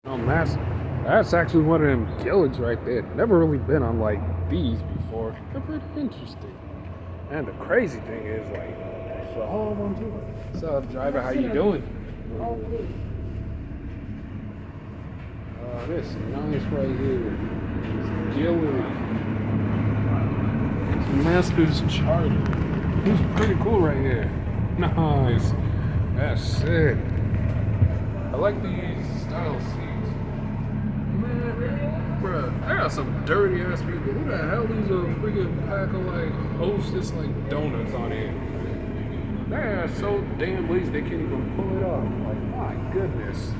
Oh, that's actually one of them Gilligs right there. Never really been on like these before. They're pretty interesting. And the crazy thing is like, it's a whole bunch of it. What's up, driver? How you doing? This is nice right here. It's Gillig. It's Master's Charter. It's pretty cool right here. Nice. That's sick. I like these style seats. Man, bruh, I got some dirty ass people. Who the hell leaves a freaking pack of like Hostess like donuts on here? They're so damn lazy they can't even pull it off. Like, my goodness.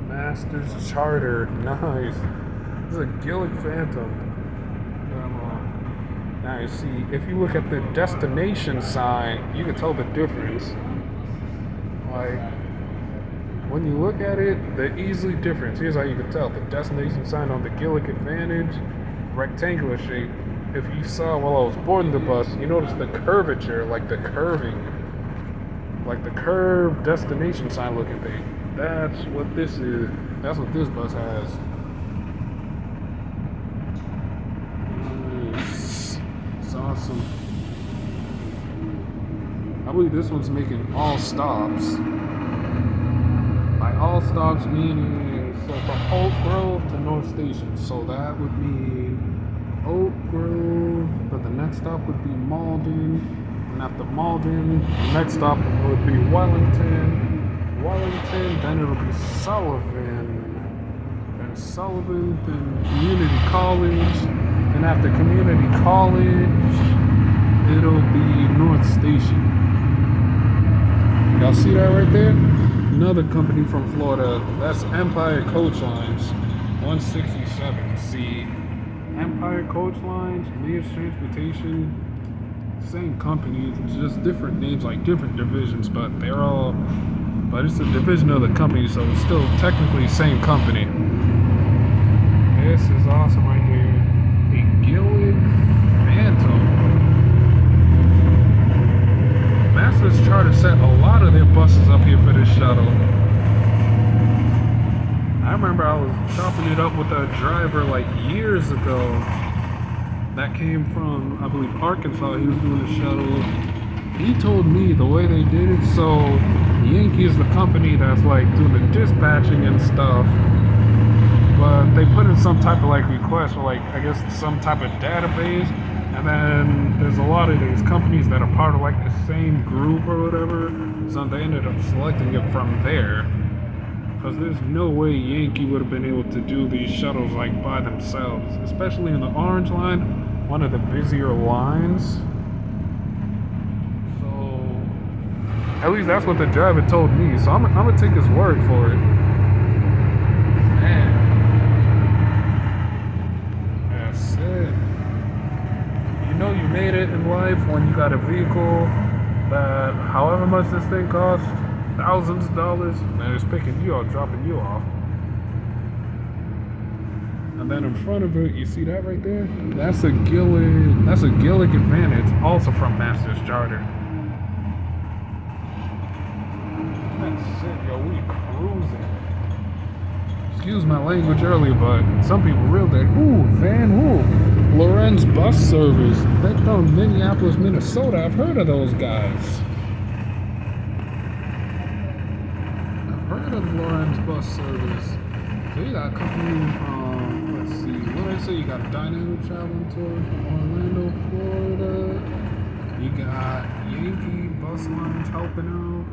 Master's Charter, nice. This is a Gillig Phantom. Now you see, if you look at the destination sign, you can tell the difference. Like, when you look at it, the easily difference. Here's how you can tell. The destination sign on the Gillig Advantage, rectangular shape. If you saw while I was boarding the bus, you notice the curvature, like the curving, like the curved destination sign looking thing. That's what this is. That's what this bus has. Nice. It's awesome. I believe this one's making all stops. By all stops meaning, so from Oak Grove to North Station. So that would be Oak Grove, but the next stop would be Malden. And after Malden, the next stop would be Wellington, then it'll be Sullivan, then Community College, and after Community College, it'll be North Station. Y'all see that right there? Another company from Florida, that's Empire Coach Lines, 167. See, Empire Coach Lines, Mayor's Transportation, same company, just different names, like different divisions, but it's a division of the company, so it's still technically same company. This is awesome right here. A Gillig Phantom. Master's Charter set a lot of their buses up here for this shuttle. I remember I was chopping it up with a driver like years ago that came from, I believe, Arkansas. He was doing the shuttle. He told me the way they did it, so Yankee is the company that's like doing the dispatching and stuff, but they put in some type of like request for like, I guess, some type of database, and then there's a lot of these companies that are part of like the same group or whatever, so they ended up selecting it from there, because there's no way Yankee would have been able to do these shuttles like by themselves, especially in the Orange Line, one of the busier lines. At least that's what the driver told me, so I'm gonna take his word for it. Man. That's it. You know you made it in life when you got a vehicle that, however much this thing costs, thousands of dollars, and it's picking you up, dropping you off. And then in front of it, you see that right there? That's a Gillig Advantage, also from Master's Charter. That's it, yo, we cruising. Excuse my language earlier, but some people real dead. Lorenz Bus Service. They're from Minneapolis, Minnesota. I've heard of those guys. I've heard of Lorenz Bus Service. So you got a company from, let's see, what did I say? You got a Dynamic Traveling Tour from Orlando, Florida. You got Yankee Bus Lines helping out.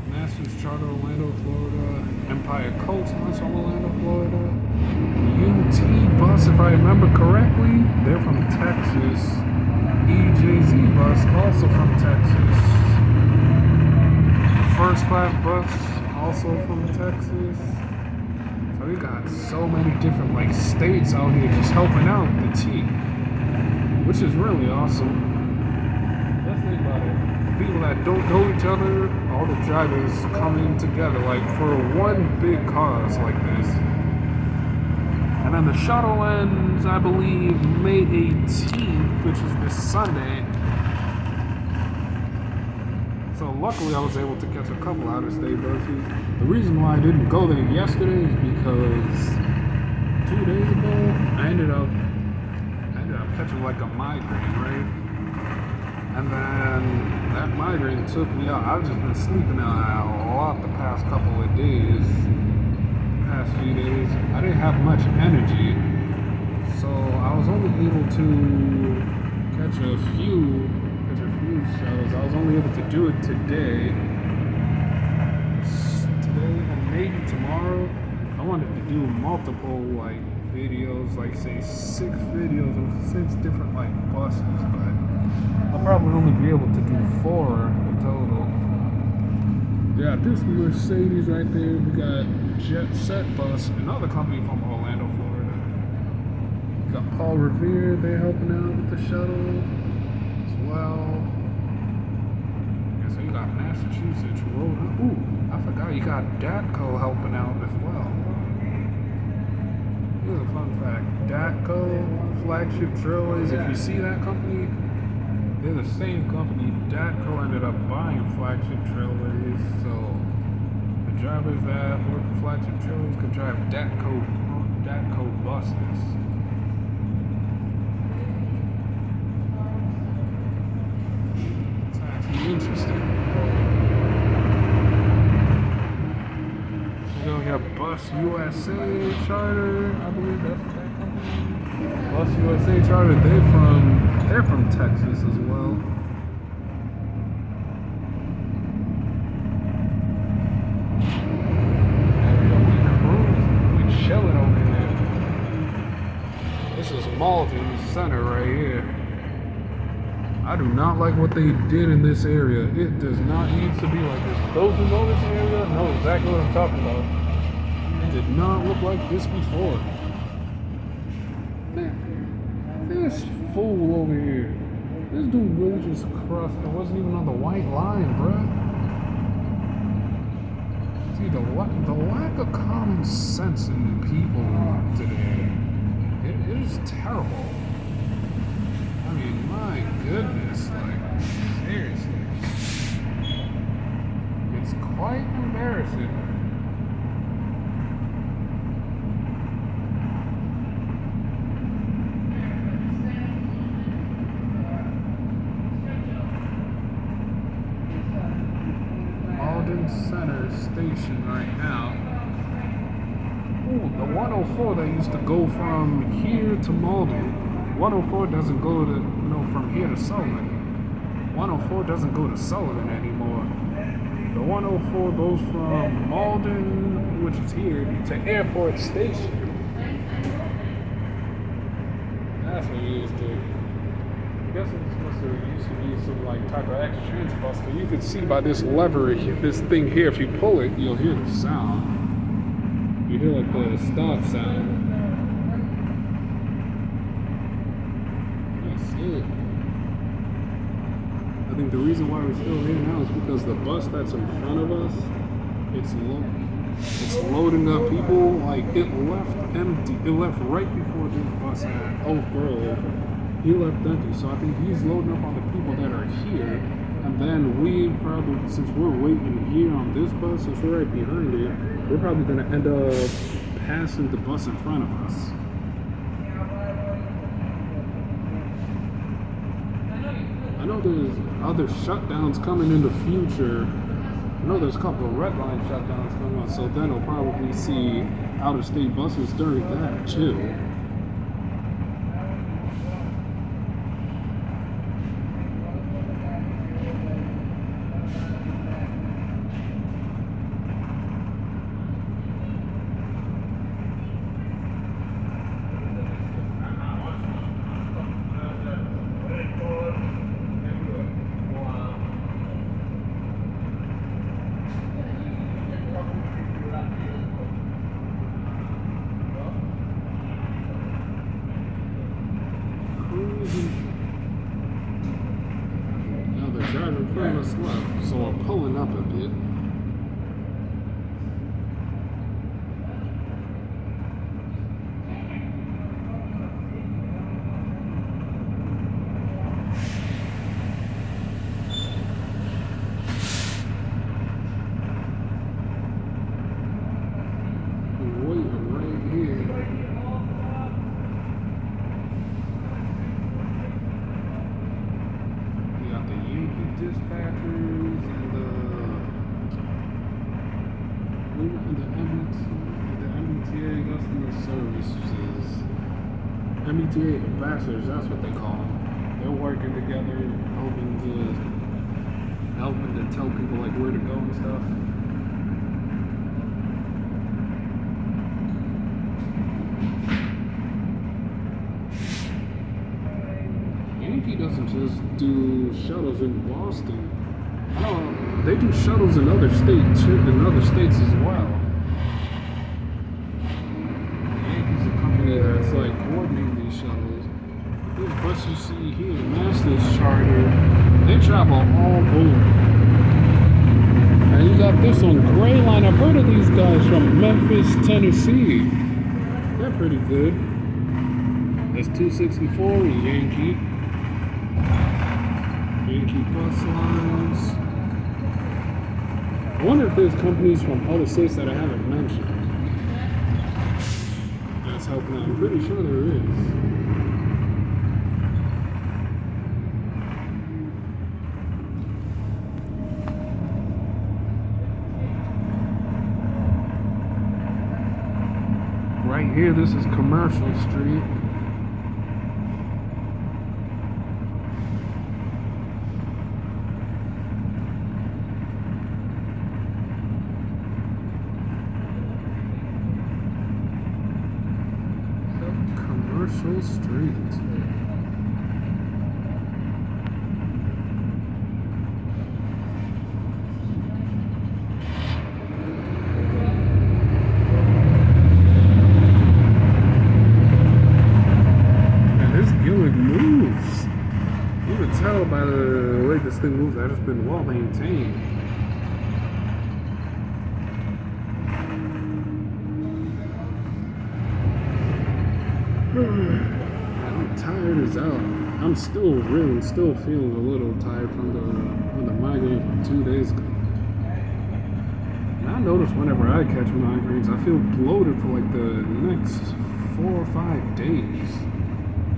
Master's Charter, Orlando, Florida. Empire Coach Lines from Orlando, Florida. UT Bus, if I remember correctly, they're from Texas. EJZ Bus, also from Texas. First Class Bus, also from Texas. So we got so many different like states out here just helping out the team, which is really awesome. Let's think about it. People that don't know each other, all the drivers coming together like for one big cause like this. And then the shuttle ends, I believe, May 18th, which is this Sunday. So luckily I was able to catch a couple out-of-state buses. The reason why I didn't go there yesterday is because 2 days ago I ended up catching like a migraine, right? And then that migraine took me out. I've just been sleeping out a lot the past couple of days. Past few days. I didn't have much energy. So I was only able to catch a few shuttles. I was only able to do it today. And maybe tomorrow. I wanted to do multiple like videos, like say 6 videos of 6 different like buses, but I'll probably only be able to do 4 in total. Yeah, this Mercedes right there, we got Jet Set Bus, another company from Orlando, Florida. We got Paul Revere, they're helping out with the shuttle as well. Yeah, so you got Massachusetts, Rhode. Ooh, I forgot you got Dattco helping out as well. Here's a fun fact. Dattco, Flagship Trailways, if you see that company, they're the same company. Dattco ended up buying Flagship Trailways, so the drivers that work for Flagship Trailways could drive Dattco buses. It's actually interesting. We have Bus USA Charter, I believe that's that company. Bus USA Charter, they're from Texas as well. We chilling over here. This is Malden Center right here. I do not like what they did in this area. It does not need to be like this. Those who know this area know exactly what I'm talking about. It did not look like this before. Man, this fool over here. This dude really just crossed. It wasn't even on the white line, bruh. See, the lack of common sense in people today, it is terrible. I mean, my goodness, like, seriously. It's quite embarrassing. Malden Center Station right now. Ooh, the 104 that used to go from here to Malden. 104 doesn't go to, from here to Sullivan. 104 doesn't go to Sullivan anymore. The 104 goes from Malden, which is here, to Airport Station. That's what it used to. I guess it must have used to be some like type of X-Trans bus, but you can see by this lever, this thing here, if you pull it, you'll hear the sound. You hear like the stop sound. I think the reason why we're still here now is because the bus that's in front of us, it's loading up people. Like, it left empty. It left right before this bus at Oak Grove. He left empty, so I think he's loading up on the people that are here. And then we probably, since we're waiting here on this bus, since we're right behind it, we're probably going to end up passing the bus in front of us. I know there's other shutdowns coming in the future. I know there's a couple of red line shutdowns coming on, so then we'll probably see out-of-state buses during that too. MBTA customer services. MBTA ambassadors, that's what they call them. They're working together, helping to tell people like where to go and stuff. Yankee doesn't just do shuttles in Boston. They do shuttles in other states as well. Yankee's a company that's like coordinating these shuttles. This bus you see here, MassDOT charter, they travel all over. And you got this on Gray Line. I've heard of these guys from Memphis, Tennessee. They're pretty good. That's 264 Yankee bus lines. I wonder if there's companies from other states that I haven't mentioned that's helping out. I'm pretty sure there is. Right here, this is Commercial Street. Commercial Street. Gillig moves. You can tell by the way this thing moves that it's been well maintained. I'm tired as hell. I'm still feeling a little tired from the migraine from 2 days ago. And I notice whenever I catch migraines, I feel bloated for like the next 4 or 5 days.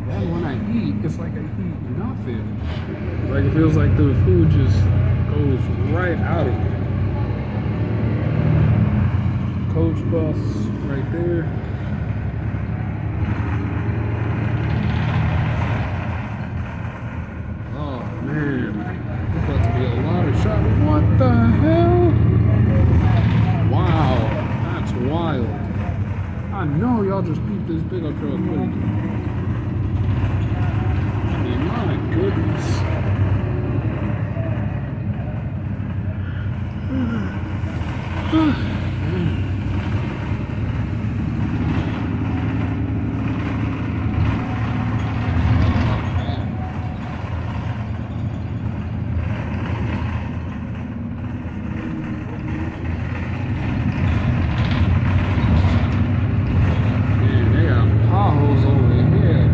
And when I eat, it's like I eat nothing. Like it feels like the food just goes right out of me. Coach bus right there. Oh man, it's about to be a lot of traffic. What the hell? Wow, that's wild. I know y'all just peeped this pickup truck quick. My goodness. Man, they got potholes over here.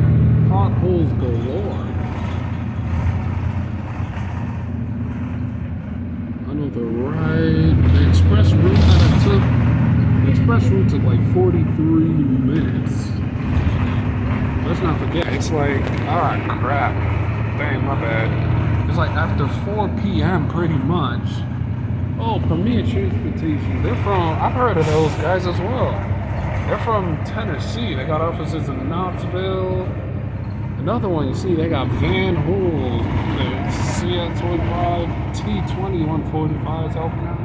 Potholes galore. The express route that I took, the express route took like 43 minutes. Let's not forget, it's like, crap. Dang, my bad. It's like after 4 p.m. pretty much. Oh, Premier Transportation. I've heard of those guys as well. They're from Tennessee. They got offices in Knoxville. Another one, you see, they got Van Hool, the CX25, T2145 is helping out.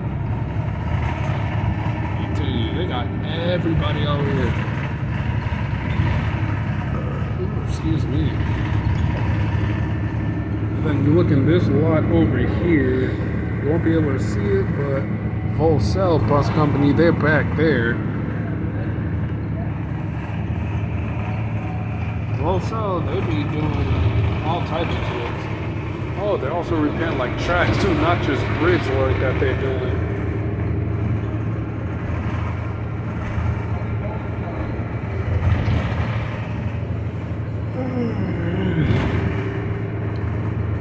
I tell you, they got everybody out here. Excuse me. And then you look in this lot over here, you won't be able to see it, but Volcel Bus Company, they're back there. Also, they be doing all types of things. Oh, they're also repairing like tracks too, not just bridge work that they're doing.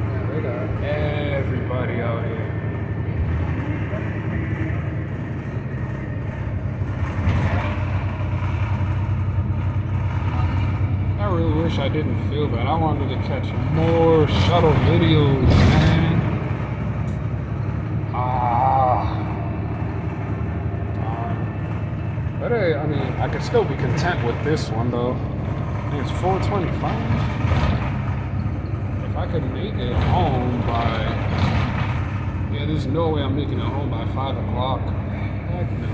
Yeah, they got everybody out here. I really wish I didn't feel that. I wanted to catch more shuttle videos, man. Darn. But hey, I mean, I could still be content with this one though. I think it's 425. If I could make it home by, yeah, there's no way I'm making it home by 5 o'clock. Heck no.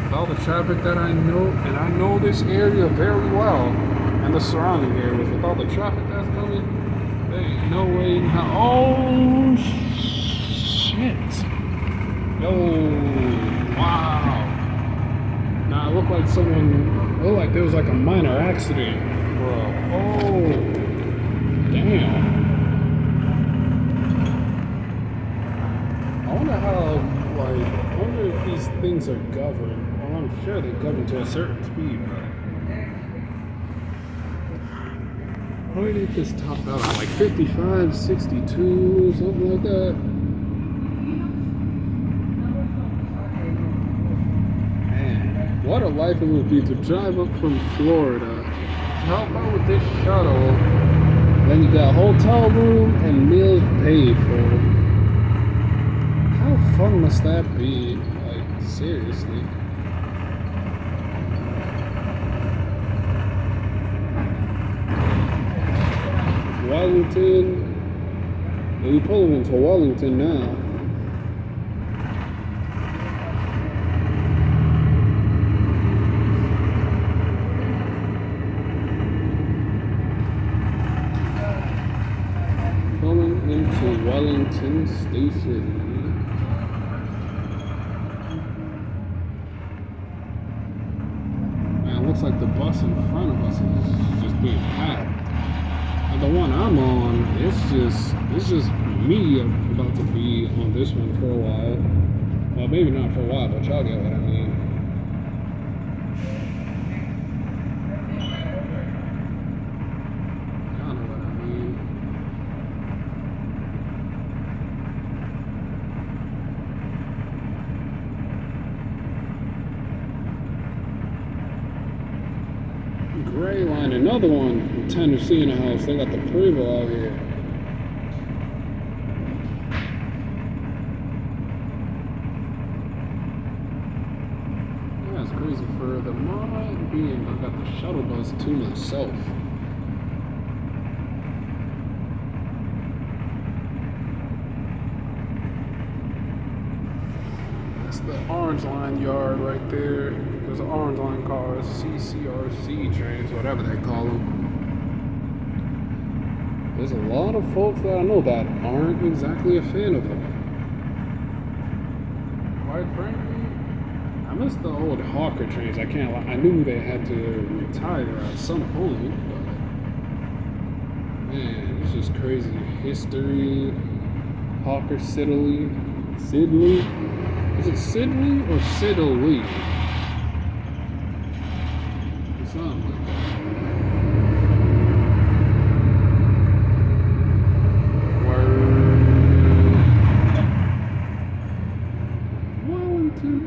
With all the traffic that I know, and I know this area very well, and the surrounding areas, with all the traffic that's coming, there ain't no way in hell. Oh, shit. Yo, wow. Nah, it looked like someone, it looked like there was like a minor accident, bro. Oh, damn. I wonder how, like, I wonder if these things are governed. Well, I'm sure they govern to a certain speed, but what do you think this topped out at? Like 55, 62, something like that? Man, what a life it would be to drive up from Florida, help out with this shuttle, then you got hotel room and meals paid for. How fun must that be? Like, seriously. Wellington. And we pulling into Wellington now. Pulling into Wellington Station. Looks like the bus in front of us is just being packed. And the one I'm on, it's just me about to be on this one for a while. Well, maybe not for a while, but y'all get what I mean. Y'all know what I mean. Gray line, another one in Tennessee in the house. They got the Prevo out here. Yeah, it's crazy for the moment being I got the shuttle bus to myself. That's the Orange Line yard right there. There's an Orange Line cars, CCRC trains, whatever they call them. There's a lot of folks that I know that aren't exactly a fan of them. Quite frankly, I miss the old Hawker trains. I can't lie. I knew they had to retire at some point, but man, it's just crazy. History, Hawker Siddeley. Sidley? Is it Sidley or Siddeley? Something like that. Wellington.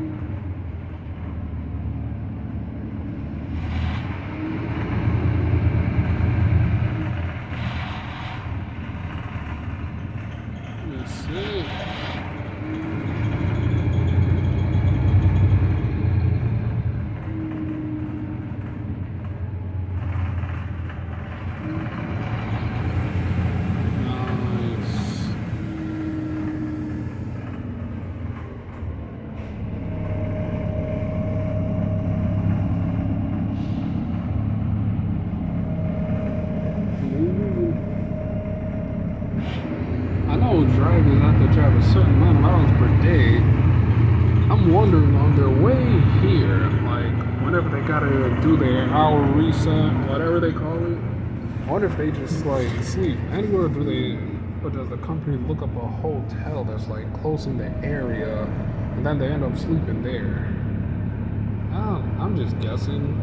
Let's see. Drivers have to drive a certain amount of miles per day. I'm wondering on their way here, like whenever they gotta do their hour reset, whatever they call it, I wonder if they just like sleep anywhere. Or does the company look up a hotel that's like close in the area and then they end up sleeping there? I'm just guessing.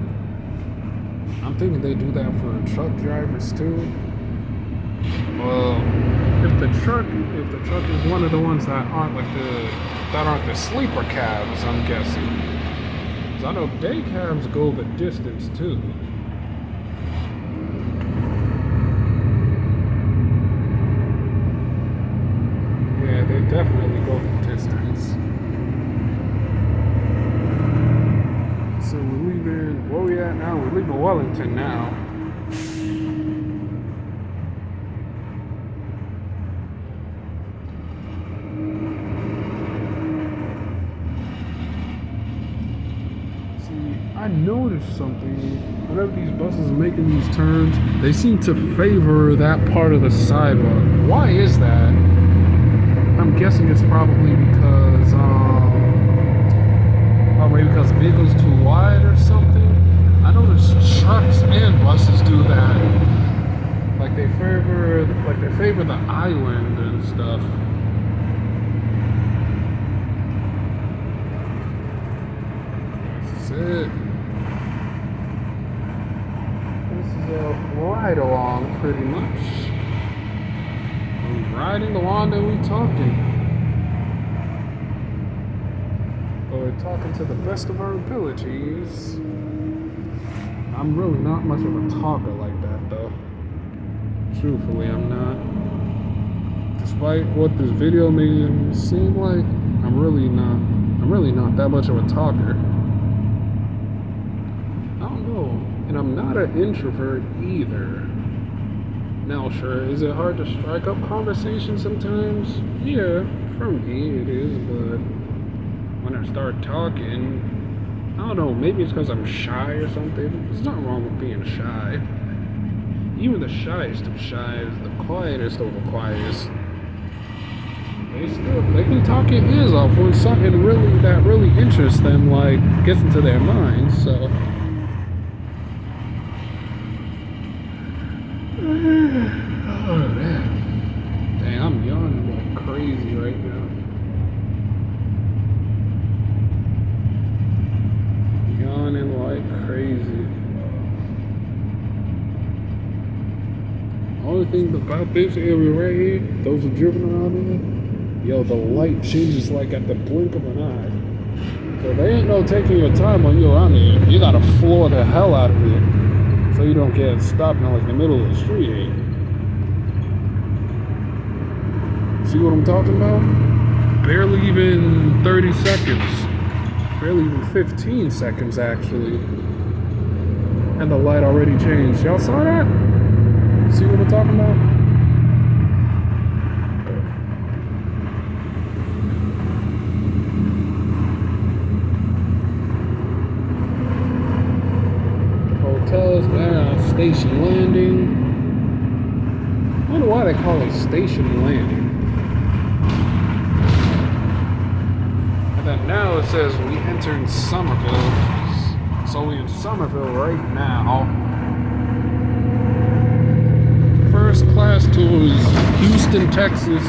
I'm thinking they do that for truck drivers too. Well, if the truck is one of the ones that aren't the sleeper cabs, I'm guessing. 'Cause I know day cabs go the distance too. Yeah, they definitely go the distance. at now? We're leaving Wellington now. I noticed something. Whenever these buses are making these turns, they seem to favor that part of the sidewalk. Why is that? I'm guessing it's probably because, or maybe because the vehicle's too wide or something. I noticed trucks and buses do that. Like they favor the island and stuff. This is it. Ride along pretty much. We're riding along and we're talking. But we're talking to the best of our abilities. I'm really not much of a talker like that though. Truthfully, I'm not. Despite what this video may seem like, I'm really not that much of a talker. And I'm not an introvert either. Now, sure, is it hard to strike up conversation sometimes? Yeah, for me it is, but when I start talking, I don't know, maybe it's because I'm shy or something. There's nothing wrong with being shy. Even the shyest of shy is the quietest of the quietest. They can talk your ears off when something that really interests them, like, gets into their minds, so. Oh man. Dang, I'm yawning like crazy right now. Yawning like crazy. Only thing about this area right here, those who driven around in it, yo, the light changes like at the blink of an eye. So they ain't no taking your time when you're around here. You gotta floor the hell out of it. So you don't get stopped in like the middle of the street. See what I'm talking about? Barely even 30 seconds. Barely even 15 seconds actually. And the light already changed. Y'all saw that? See what I'm talking about? Station landing. I wonder why they call it station landing. And then now it says we entered Somerville. So we're in Somerville right now. First class tours, Houston, Texas.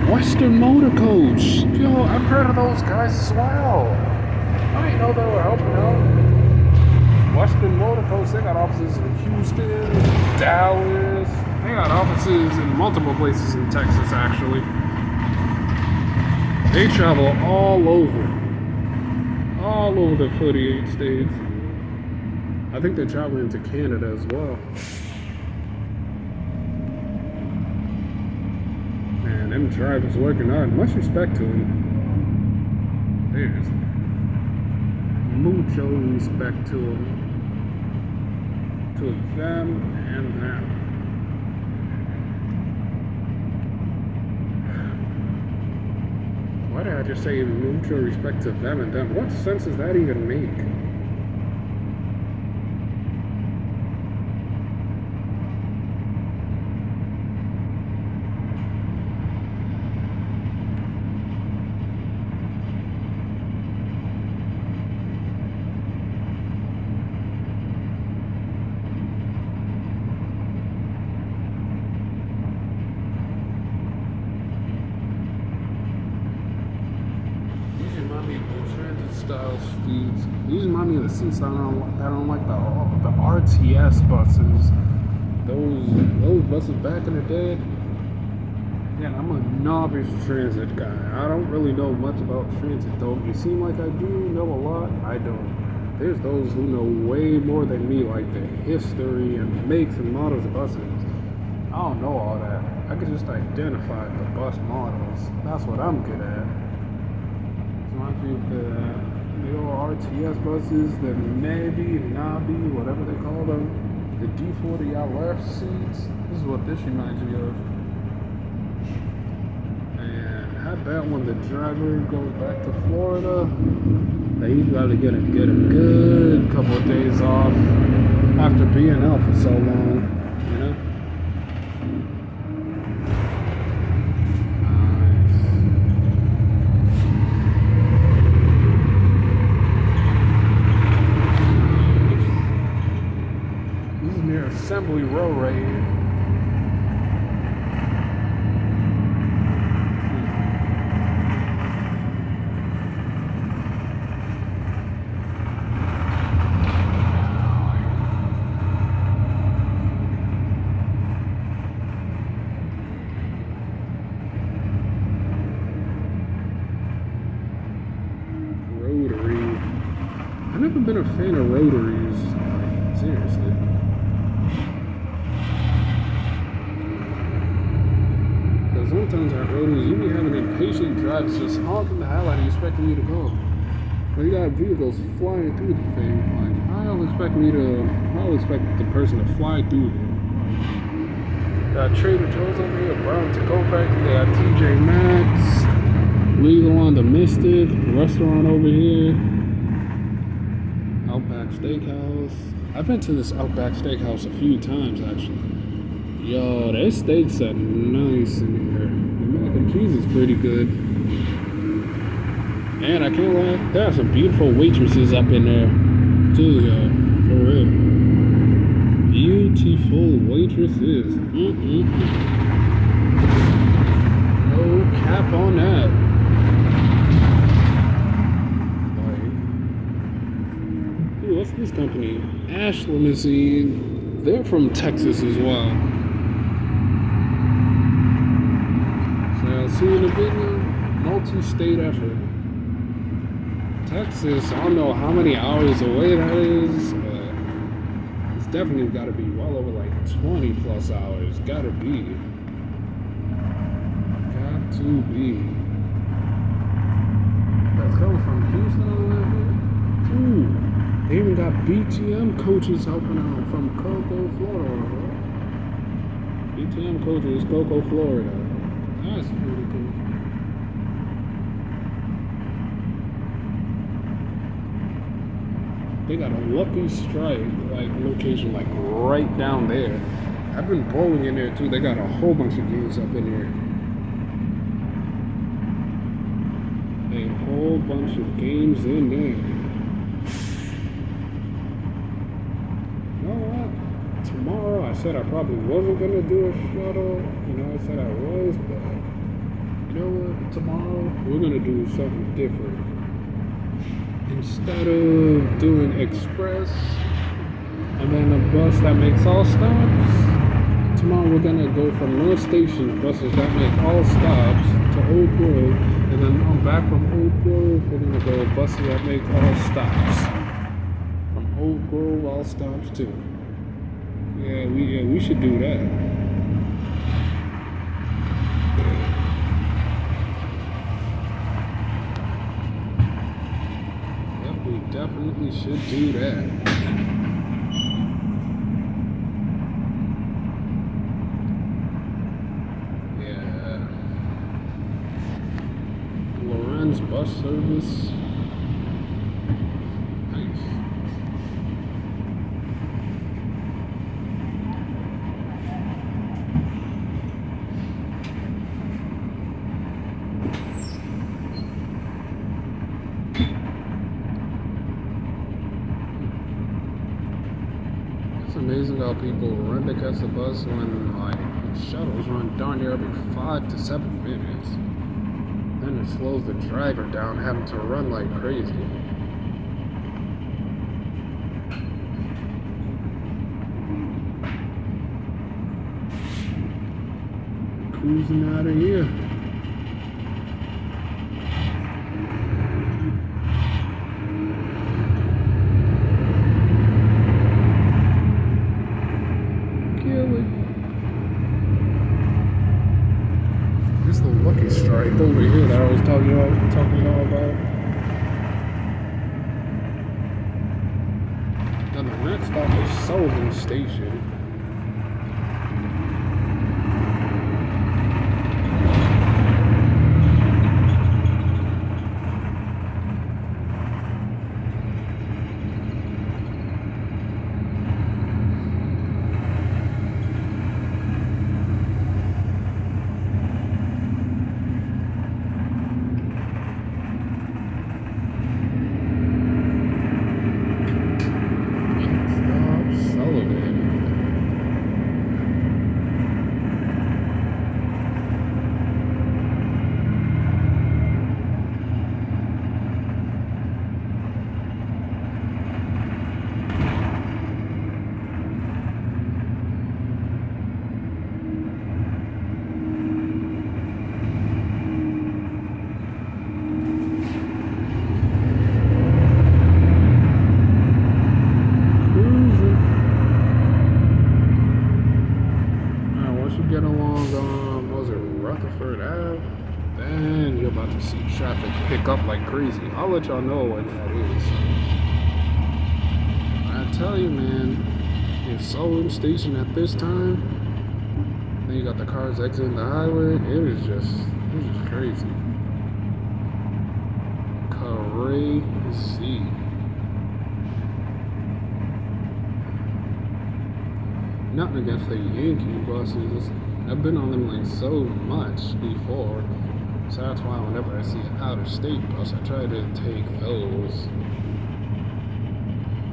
Western Motor Coach. Yo, I've heard of those guys as well. I didn't know they were helping out. Western Motor Coach, they got offices in Houston, Dallas. They got offices in multiple places in Texas, actually. They travel all over the 48 states. I think they're traveling to Canada as well. Man, them drivers working hard. Much respect to them. There's mucho respect to them. To them and them. Why did I just say mutual respect to them and them? What sense does that even make? Style speeds. These remind me of the seats that I don't like the RTS buses. Those buses back in the day. Yeah, I'm a novice transit guy. I don't really know much about transit though. You seem like I do know a lot. I don't. There's those who know way more than me, like the history and makes and models of buses. I don't know all that. I can just identify the bus models. That's what I'm good at. Reminds me of the old TS buses, the Nabi, whatever they call them, the D40LF seats. This is what this reminds me of. And I bet when the driver goes back to Florida, that he's probably gonna get a good couple of days off after being out for so long, you know? Assembly row right here. Rotary. I've never been a fan of rotaries. Seriously. Sometimes at rotaries, you be having impatient drivers just honking the hell out of you, expecting you to go. But you got vehicles flying through the thing. Like, I'll expect the person to fly through there. Got Trader Joe's over here, Brown To-Go Factory, they got TJ Maxx, Legal on the Mystic, restaurant over here, Outback Steakhouse. I've been to this Outback Steakhouse a few times actually. Yo, their steaks are nice in here. The mac and cheese is pretty good. And I can't lie, there are some beautiful waitresses up in there, too, yo. For real. Beautiful waitresses. No cap on that. Like, ooh, what's this company? Ash Limousine. They're from Texas as well. See in the video, multi-state effort. Texas, I don't know how many hours away that is, but it's definitely got to be well over like 20 plus hours. Gotta be. Got to be. That's coming from Houston over there. Ooh, they even got BTM coaches helping out from Cocoa, Florida. BTM coaches, Cocoa, Florida. That's pretty cool. They got a Lucky Strike like location like right down there. I've been bowling in there too. They got a whole bunch of games up in here. A whole bunch of games in there. You know what? Tomorrow I said I probably wasn't gonna do a shuttle. You know, I said I was, but you know what? Tomorrow we're gonna do something different. Instead of doing express and then a bus that makes all stops, tomorrow we're gonna go from North Station buses that make all stops to Old Grove, and then on back from Old Grove we're gonna go buses that make all stops. From Old Grove all stops too. Yeah, we should do that. Definitely should do that. Yeah. Lorenz bus service. Nice. Amazing how people run to catch the bus when like shuttles run darn near every 5 to 7 minutes. Then it slows the driver down having to run like crazy. Cruising out of here. This is the Lucky Strike over here that I was talking to y'all about. And the next stop is Sullivan Station. Then you're about to see traffic pick up like crazy. I'll let y'all know what that is. I tell you, man, in Sullivan Station at this time, then you got the cars exiting the highway. It was just crazy. Crazy. Nothing against the Yankee buses. I've been on them like so much before. So that's why whenever I see an out-of-state bus, I try to take those.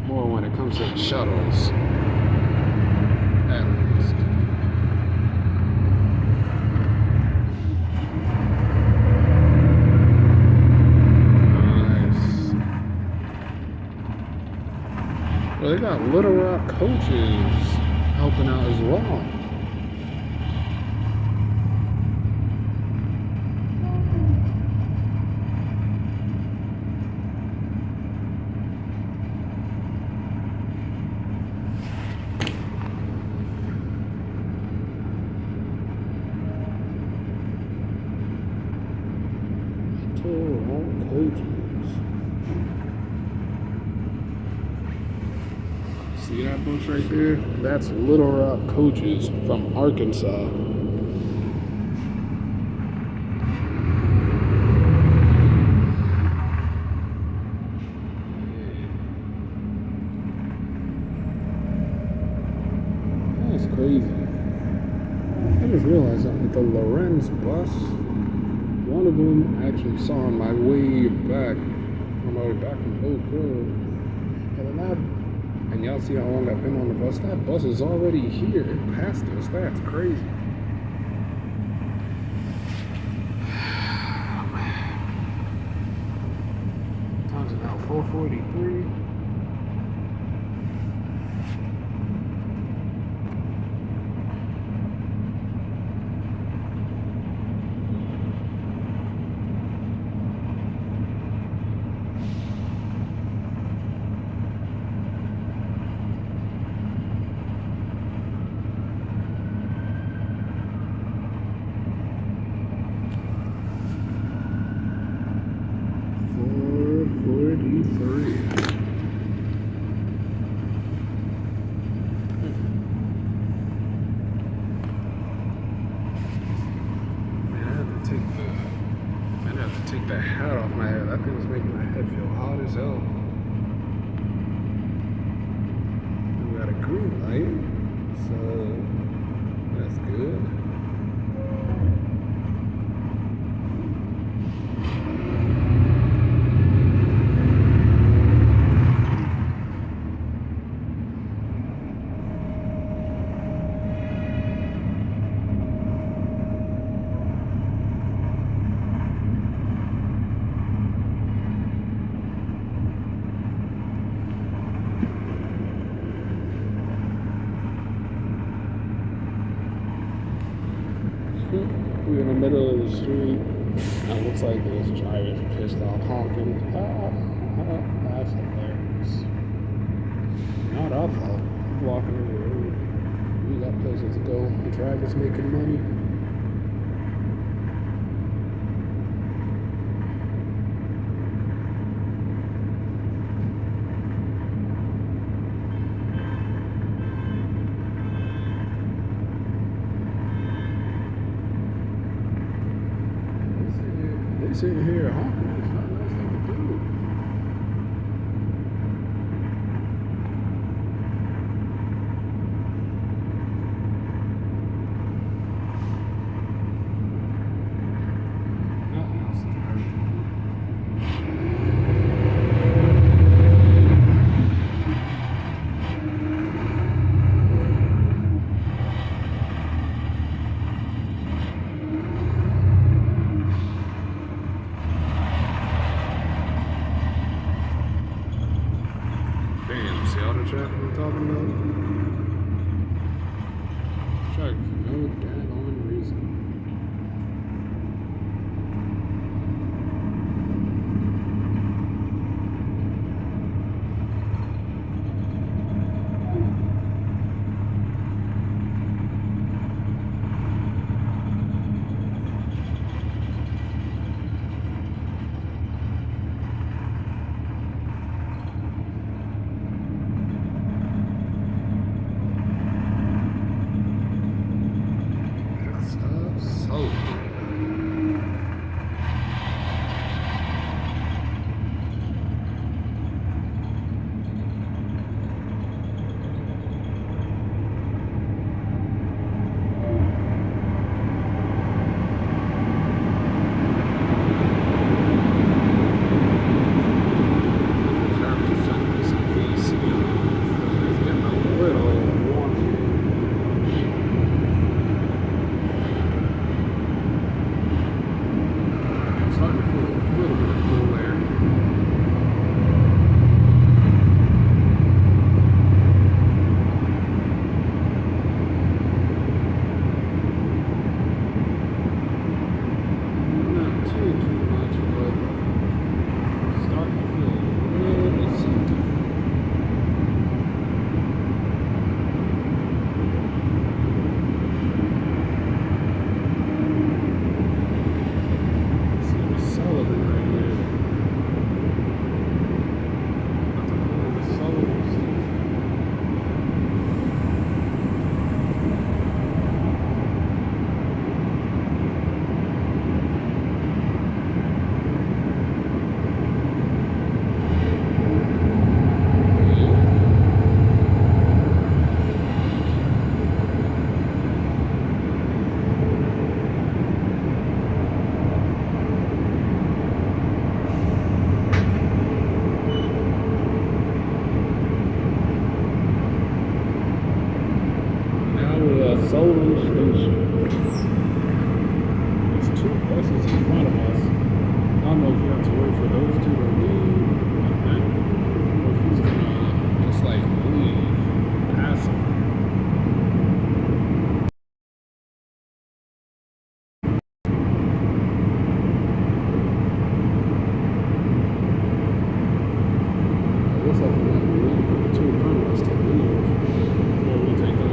More when it comes to the shuttles. At least. Nice. Well, they got Little Rock coaches helping out as well. See that bus right there? That's Little Rock coaches from Arkansas. That's crazy. I just realized something. The Lorenz bus, one of them I actually saw on my way back, from Oak Grove. And y'all see how long I've been on the bus? That bus is already here. It passed us. That's crazy. Oh, man. Time's about 4:43. Take the hat off my head. That thing was making my head feel hot as hell. We got a green light, so that's good. We're in the middle of the street, and it looks like this driver's pissed off honking. That's hilarious. Not our fault. Walking the road. We got places to go. The driver's making money. sitting here honking. There's nothing else they can do. Nothing else is hurting. Damn, see all the traffic I'm talking about? Traffic for no daggone reason. Solar station. There's two buses in front of us. I don't know if you have to wait for those two to leave, I think, or if he's gonna just like leave, pass them. It looks like we're gonna be waiting for the two in front of us to leave before we take off.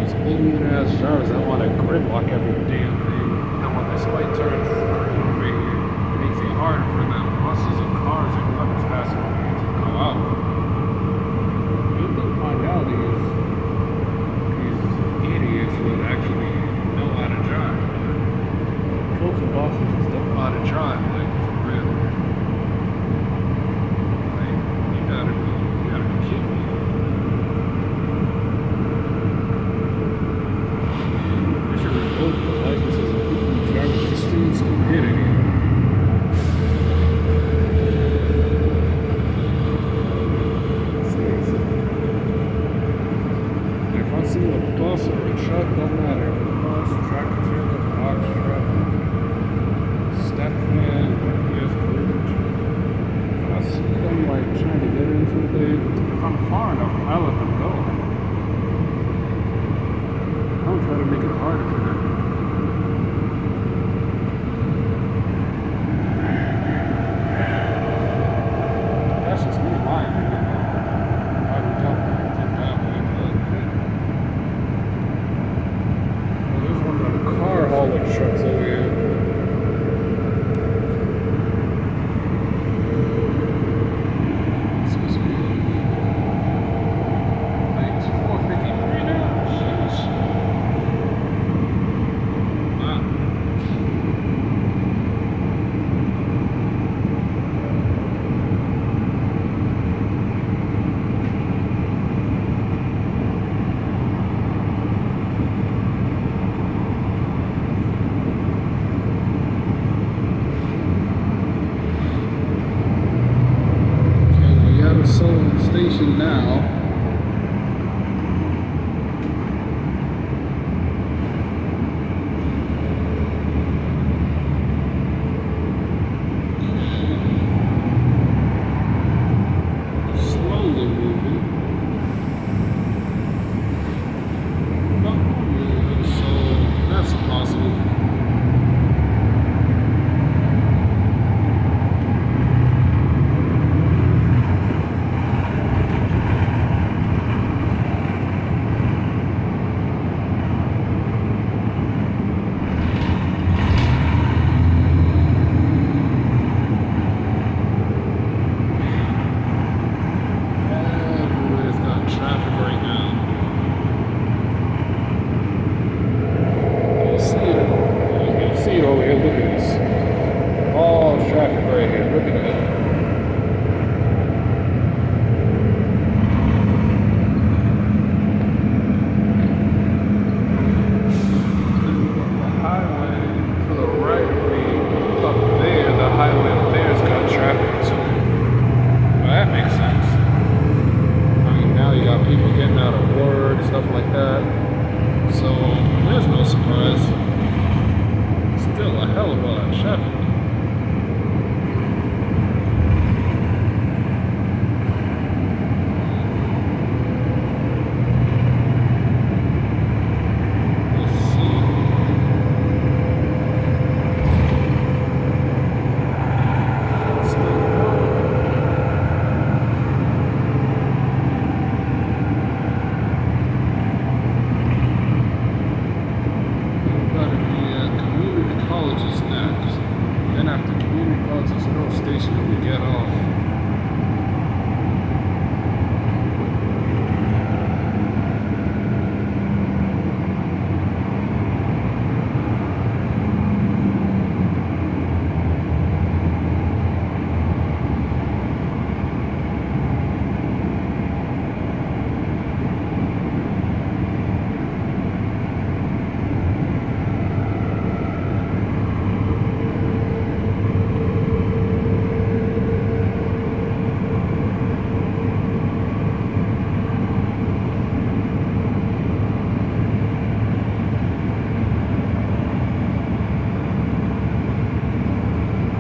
these idiot ass drivers that want to gridlock every damn thing. And when this light turns green over here, it makes it harder for them buses and cars and others passing over here to go out. You think find out these idiots would actually know how to drive. Folks in Boston just don't know how to drive, like, for real. Like, you gotta be kidding me. They should revoke the licenses of people who drive with extreme stupidity. If I see a bus or a truck, don't matter. Bus, tractor trailer, box truck, step van, yes, bridge. If I see them like trying to get into it, if I'm far enough, I let them go. I don't try to make it harder for them. That's just me lying. I would tell them to think that way, but well, there's one of the car hauler trucks over here. Excuse me. I think it's 453 now. Sheesh. Wow. Okay, we have a solar station now. Slowly moving. So that's possible. Everywhere's got traffic right now. You see it. You can see it over here. Look at this. All traffic right here. Look at that. The highway to the right of me, up there, the highway up there's got traffic too. Well, that makes sense. I mean, now you got people getting out of work, stuff like that. So, there's no surprise. Still a hell of a lot of traffic. Let's see. Still going. But the community college is next. Then after community college is Grove Station and we get off.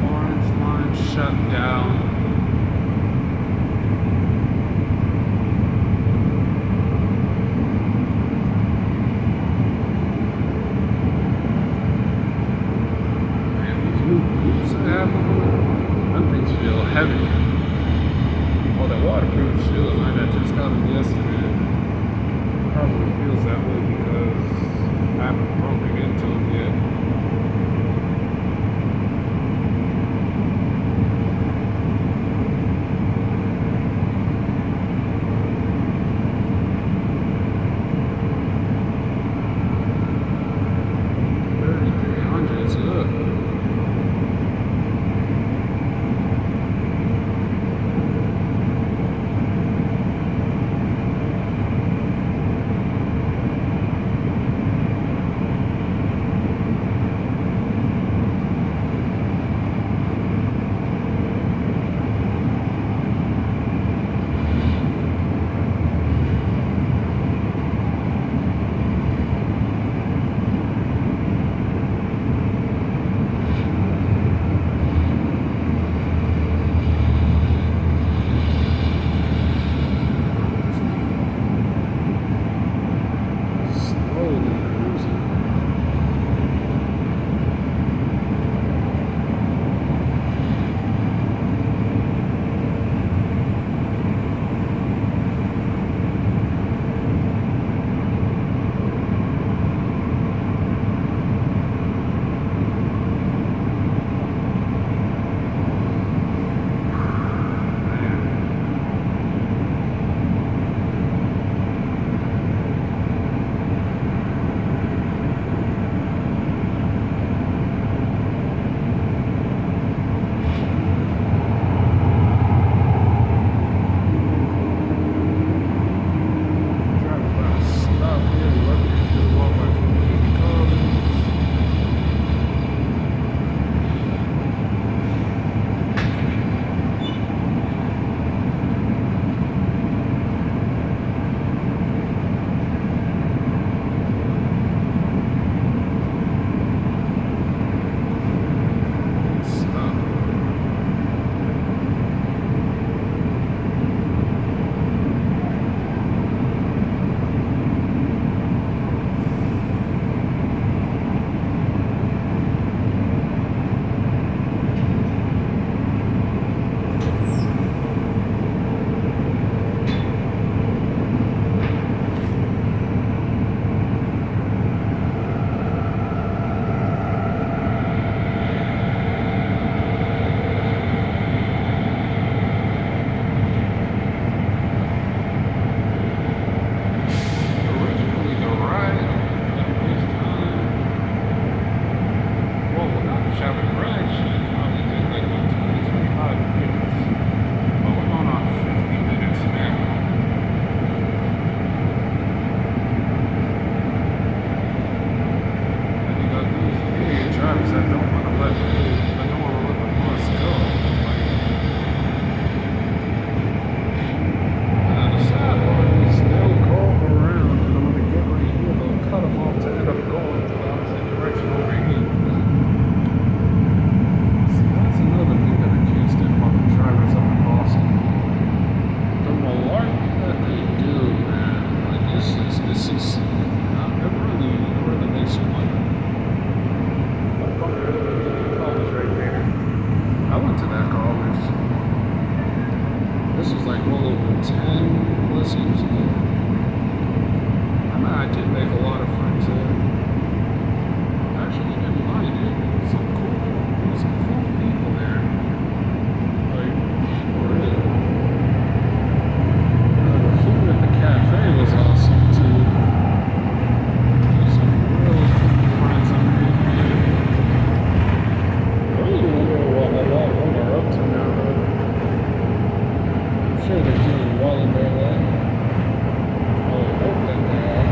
Orange line shut down. Man, these new boots that have them, them things feel heavy. Oh, the waterproof shoes, man, I just got them yesterday. Probably feels that way because I did make a lot of friends there. Actually, didn't mind it. There's some cool people there. Like, for real. The food at the cafe was awesome too. There's some really cool friends I made there. I really wonder what a lot of them are up to now. I'm sure they're doing well in their life. I would hope that they are.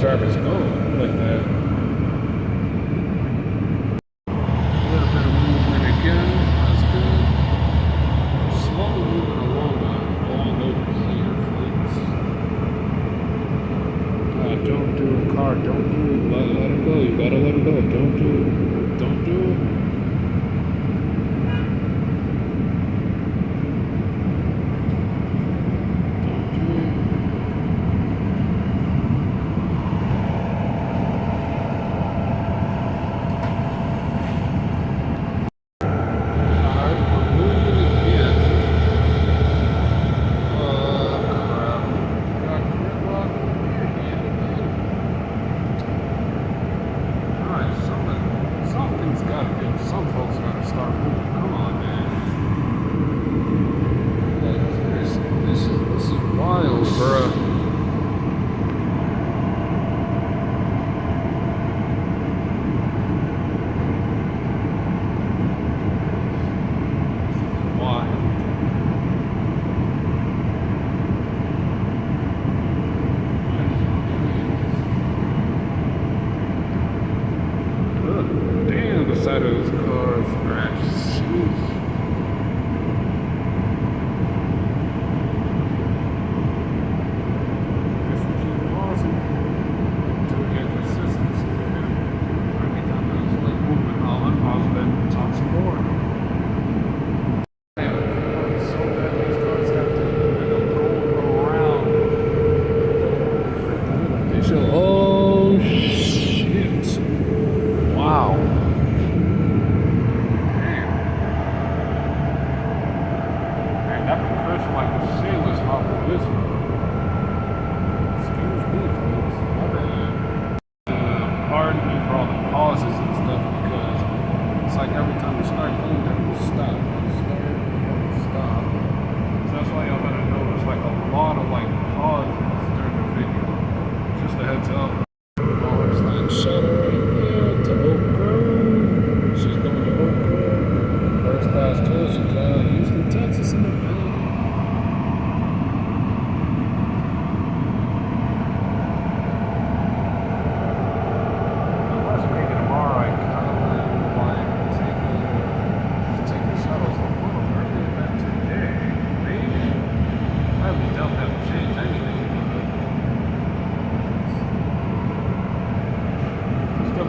Drivers go like that. A little bit of movement again. That's good. Slowly moving along over here, folks. Don't do it, car. Don't do it. Let it go. You gotta let it go. Don't do it. Don't do it. Something's got to be this one. Excuse me, folks. My bad. Pardon me for all the pauses and stuff because it's like every time we start going, then we stop. Stop. So that's why y'all gotta know there's like a lot of like pauses during the video. Just a heads up. It's like shuttle right there to Oak Grove. She's going to Oak Grove. First class tour. She's Houston, Texas in the building.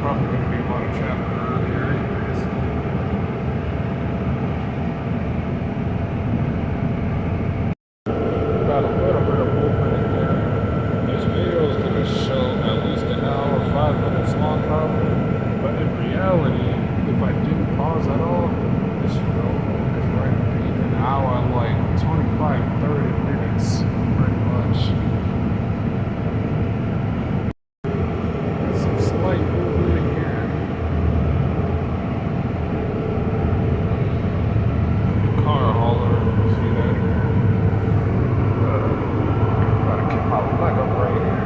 Probably going to be a lot of traffic around here anyways. Got a little bit of movement in there. This video is going to show at least an hour, 5 minutes long probably. But in reality, if I didn't pause at all, this film is right an hour, like 25, 30 minutes pretty much. Some slight movement again. Car hauler, see that here? Gotta keep my leg up right here.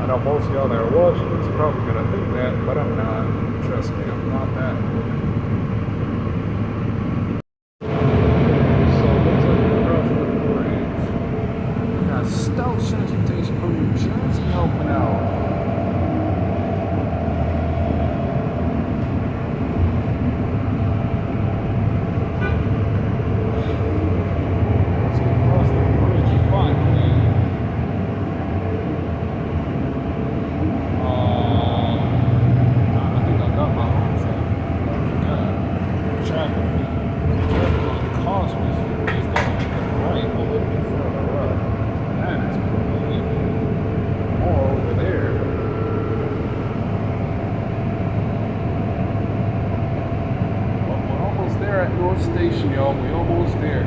I know most of y'all that are watching is probably gonna think that, but I'm not. Trust me, I'm not that. So looks like we're crossing the bridge. We got stealth transportation from New Jersey helping out. Station, y'all. We almost there.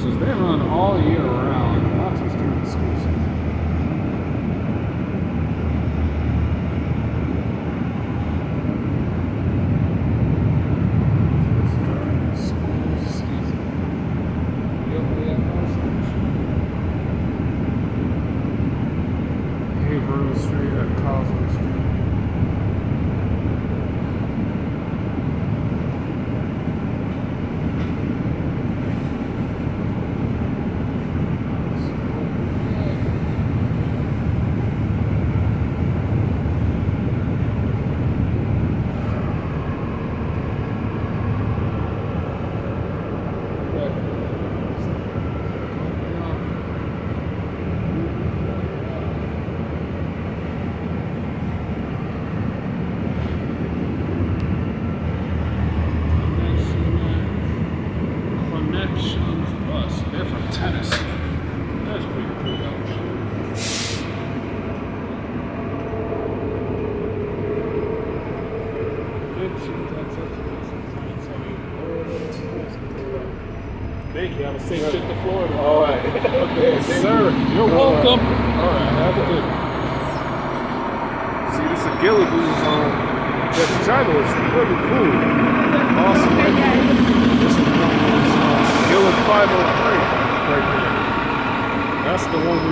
They run all year round, not just during the school season. Thank you. Have a safe trip to Florida. All right. Okay, Yes, sir. You're welcome. All right. Have a good one. See, this is a Gillig Phantom. The shuttle is really cool. Awesome. This is one of those Gillig 503 right there. That's the one we